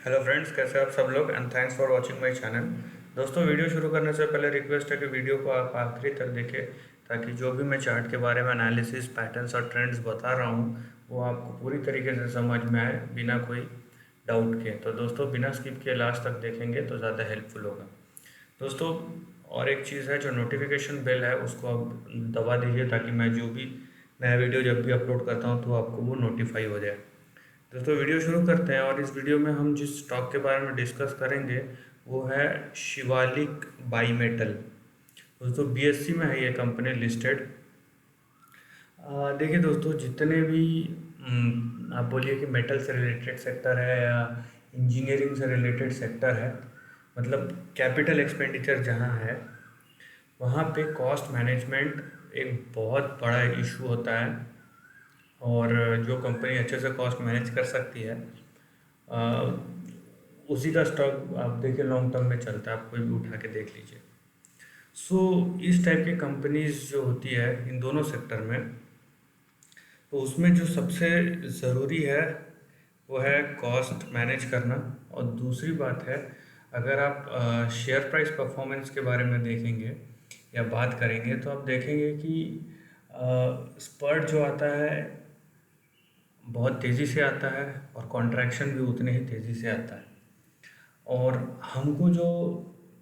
Hello friends, कैसे आप सब लोग and thanks for watching my channel. दोस्तों, वीडियो शुरू करने से पहले रिक्वेस्ट है कि वीडियो को आप आखिरी तक देखें, ताकि जो भी मैं चार्ट के बारे में एनालिसिस, पैटर्न्स और ट्रेंड्स बता रहा हूँ वो आपको पूरी तरीके से समझ में आए बिना कोई डाउट के। तो दोस्तों, बिना स्किप किए लास्ट तक देखेंगे तो ज़्यादा हेल्पफुल होगा। दोस्तों, और एक चीज़ है, जो नोटिफिकेशन बेल है उसको आप दबा दीजिए, ताकि मैं जो भी नया वीडियो जब भी अपलोड करता हूँ तो आपको वो नोटिफाई हो जाए। दोस्तों, वीडियो शुरू करते हैं। और इस वीडियो में हम जिस स्टॉक के बारे में डिस्कस करेंगे वो है शिवालिक बाई मेटल। दोस्तों, बीएससी में है ये कंपनी लिस्टेड। देखिए दोस्तों, जितने भी आप बोलिए कि मेटल से रिलेटेड सेक्टर है या इंजीनियरिंग से रिलेटेड सेक्टर है, मतलब कैपिटल एक्सपेंडिचर जहाँ है वहाँ पे कॉस्ट मैनेजमेंट एक बहुत बड़ा इशू होता है। और जो कंपनी अच्छे से कॉस्ट मैनेज कर सकती है, अ, उसी का स्टॉक आप देखिए लॉन्ग टर्म में चलता है। आप कोई भी उठा के देख लीजिए। सो इस टाइप की कंपनीज जो होती है इन दोनों सेक्टर में, तो उसमें जो सबसे ज़रूरी है वो है कॉस्ट मैनेज करना। और दूसरी बात है, अगर आप शेयर प्राइस परफॉर्मेंस के बारे में देखेंगे या बात करेंगे तो आप देखेंगे कि स्पर्ट जो आता है बहुत तेज़ी से आता है और कॉन्ट्रैक्शन भी उतने ही तेज़ी से आता है। और हमको जो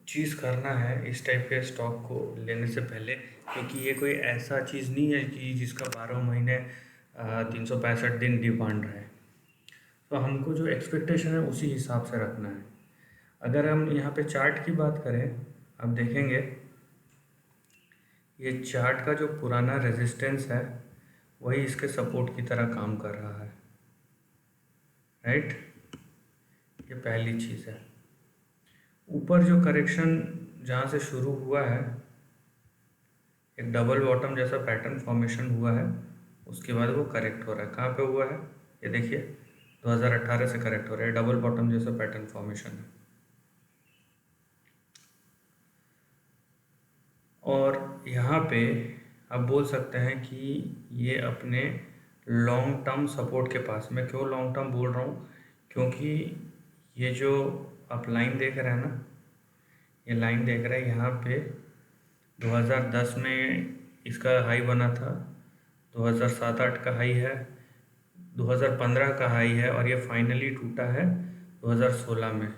चीज़ करना है इस टाइप के स्टॉक को लेने से पहले, क्योंकि ये कोई ऐसा चीज़ नहीं है कि जिसका 12 महीने 365 दिन डिमांड रहे, तो हमको जो एक्सपेक्टेशन है उसी हिसाब से रखना है। अगर हम यहाँ पे चार्ट की बात करें, आप देखेंगे ये चार्ट का जो पुराना रेजिस्टेंस है वही इसके सपोर्ट की तरह काम कर रहा है, राइट। ये पहली चीज़ है। ऊपर जो करेक्शन जहाँ से शुरू हुआ है, एक डबल बॉटम जैसा पैटर्न फॉर्मेशन हुआ है, उसके बाद वो करेक्ट हो रहा है। कहाँ पे हुआ है ये देखिए, 2018 से करेक्ट हो रहा है। डबल बॉटम जैसा पैटर्न फॉर्मेशन है। और यहाँ पे आप बोल सकते हैं कि ये अपने लॉन्ग टर्म सपोर्ट के पास। मैं क्यों लॉन्ग टर्म बोल रहा हूँ, क्योंकि ये जो आप लाइन देख रहे हैं ना, ये लाइन देख रहे हैं यहाँ पे 2010 में इसका हाई बना था, 2007-8 का हाई है, 2015 का हाई है, और ये फाइनली टूटा है 2016 में।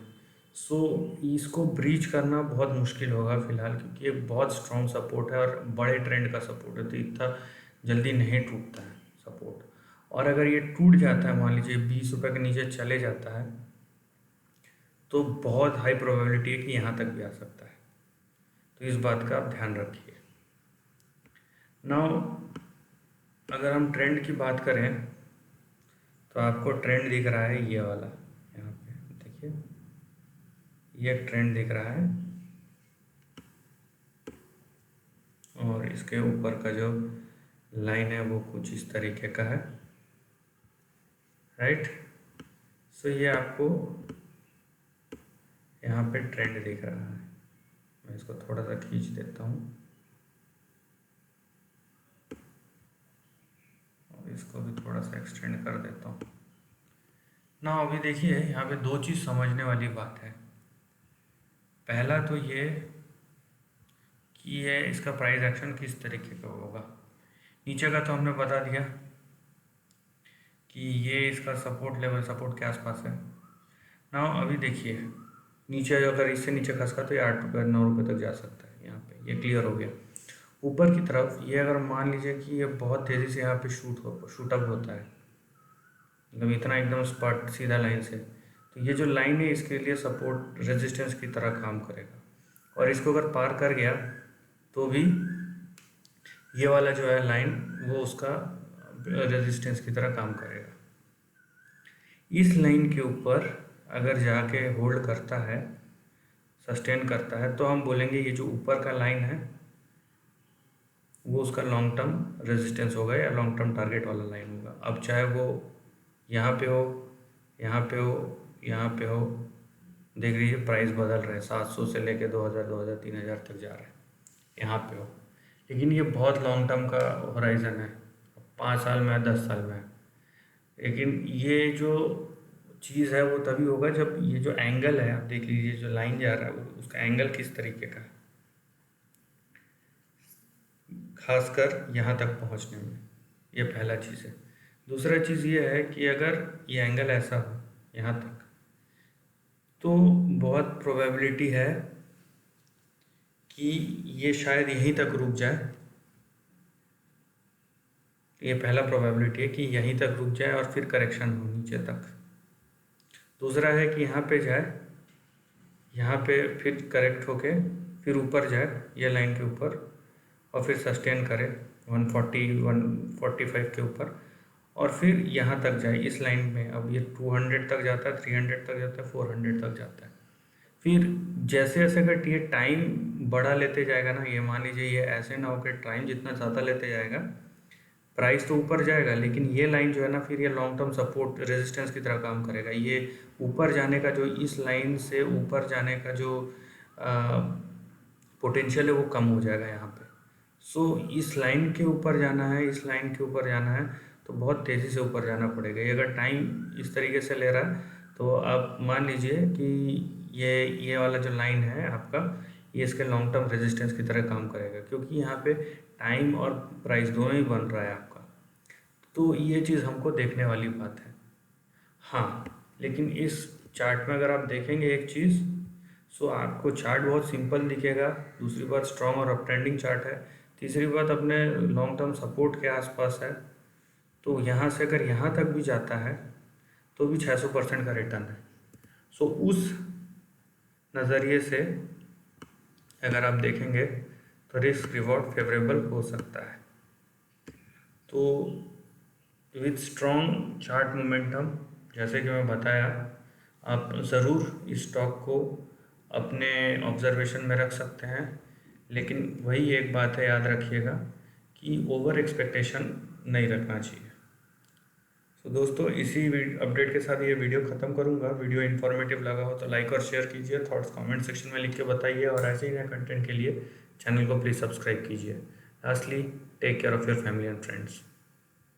सो इसको ब्रीच करना बहुत मुश्किल होगा फ़िलहाल, क्योंकि ये बहुत स्ट्रॉन्ग सपोर्ट है और बड़े ट्रेंड का सपोर्ट है, तो इतना जल्दी नहीं टूटता है सपोर्ट। और अगर ये टूट जाता है, मान लीजिए 20 रुपये के नीचे चले जाता है, तो बहुत हाई प्रोबेबिलिटी है कि यहाँ तक भी आ सकता है। तो इस बात का आप ध्यान रखिए। नाउ, अगर हम ट्रेंड की बात करें तो आपको ट्रेंड दिख रहा है ये वाला, यहाँ पे देखिए ये एक ट्रेंड दिख रहा है। और इसके ऊपर का जो लाइन है वो कुछ इस तरीके का है, राइट। सो ये आपको यहाँ पे ट्रेंड दिख रहा है। मैं इसको थोड़ा सा खींच देता हूँ और इसको भी थोड़ा सा एक्सटेंड कर देता हूँ ना। अभी देखिए यहाँ पे दो चीज़ समझने वाली बात है। पहला तो ये कि ये इसका प्राइस एक्शन किस तरीके का होगा। नीचे का तो हमने बता दिया कि ये इसका सपोर्ट लेवल सपोर्ट के आसपास है ना। अभी देखिए नीचे, अगर इससे नीचे खसका तो ये 8 रुपये 9 रुपये तक जा सकता है। यहाँ पे ये क्लियर हो गया। ऊपर की तरफ ये अगर मान लीजिए कि ये बहुत तेज़ी से यहाँ पे शूटअप होता है, मतलब इतना एकदम स्पॉट सीधा लाइन से, तो ये जो लाइन है इसके लिए सपोर्ट रेजिस्टेंस की तरह काम करेगा। और इसको अगर पार कर गया तो भी ये वाला जो है लाइन वो उसका रेजिस्टेंस की तरह काम करेगा। इस लाइन के ऊपर अगर जाके होल्ड करता है, सस्टेन करता है, तो हम बोलेंगे ये जो ऊपर का लाइन है वो उसका लॉन्ग टर्म रेजिस्टेंस होगा या लॉन्ग टर्म टारगेट वाला लाइन होगा। अब चाहे वो यहाँ पे हो, यहाँ पे हो, यहाँ पे हो, देख लीजिए प्राइस बदल रहे हैं। 700 से लेके 2000 2000 3000 तक जा रहे हैं, यहाँ पे हो। लेकिन ये बहुत लॉन्ग टर्म का होराइज़न है, 5 साल में है 10 साल में है। लेकिन ये जो चीज़ है वो तभी होगा जब ये जो एंगल है, आप देख लीजिए जो लाइन जा रहा है उसका एंगल किस तरीके का है, खासकर यहाँ तक पहुँचने में। ये पहला चीज़ है। दूसरा चीज़ ये है कि अगर ये एंगल ऐसा हो यहाँ तक, तो बहुत प्रोबेबिलिटी है कि ये शायद यहीं तक रुक जाए। ये पहला प्रोबेबिलिटी है कि यहीं तक रुक जाए और फिर करेक्शन हो नीचे तक। दूसरा है कि यहाँ पे जाए, यहाँ पे फिर करेक्ट होके फिर ऊपर जाए ये लाइन के ऊपर और फिर सस्टेन करे 140 145 के ऊपर और फिर यहाँ तक जाए इस लाइन में। अब ये 200 तक जाता है, 300 तक जाता है, 400 तक जाता है। फिर जैसे जैसे अगर ये टाइम बढ़ा लेते जाएगा ना, ये मान लीजिए ये ऐसे ना हो कि टाइम जितना ज़्यादा लेते जाएगा प्राइस तो ऊपर जाएगा, लेकिन ये लाइन जो है ना फिर ये लॉन्ग टर्म सपोर्ट रेजिस्टेंस की तरह काम करेगा। ये ऊपर जाने का जो इस लाइन से ऊपर जाने का जो पोटेंशियल है वो कम हो जाएगा यहाँ पे। सो इस लाइन के ऊपर जाना है, इस लाइन के ऊपर जाना है तो बहुत तेज़ी से ऊपर जाना पड़ेगा। ये अगर टाइम इस तरीके से ले रहा है तो आप मान लीजिए कि ये वाला जो लाइन है आपका, ये इसके लॉन्ग टर्म रेजिस्टेंस की तरह काम करेगा, क्योंकि यहाँ पे टाइम और प्राइस दोनों ही बन रहा है आपका। तो ये चीज़ हमको देखने वाली बात है। हाँ, लेकिन इस चार्ट में अगर आप देखेंगे एक चीज़, सो आपको चार्ट बहुत सिंपल दिखेगा। दूसरी बात स्ट्रॉन्ग और अपट्रेंडिंग चार्ट है। तीसरी बात अपने लॉन्ग टर्म सपोर्ट के आसपास है। तो यहाँ से अगर यहाँ तक भी जाता है तो भी 600% का रिटर्न है। सो उस नज़रिए से अगर आप देखेंगे तो रिस्क रिवॉर्ड फेवरेबल हो सकता है। तो विथ स्ट्रॉन्ग चार्ट मोमेंटम, जैसे कि मैं बताया, आप ज़रूर इस स्टॉक को अपने ऑब्जर्वेशन में रख सकते हैं, लेकिन वही एक बात है, याद रखिएगा कि ओवर एक्सपेक्टेशन नहीं रखना चाहिए। तो दोस्तों इसी अपडेट के साथ ये वीडियो ख़त्म करूँगा। वीडियो इन्फॉर्मेटिव लगा हो तो लाइक और शेयर कीजिए, थॉट्स कमेंट सेक्शन में लिख के बताइए और ऐसे ही नए कंटेंट के लिए चैनल को प्लीज़ सब्सक्राइब कीजिए। Lastly, take care of your family and friends.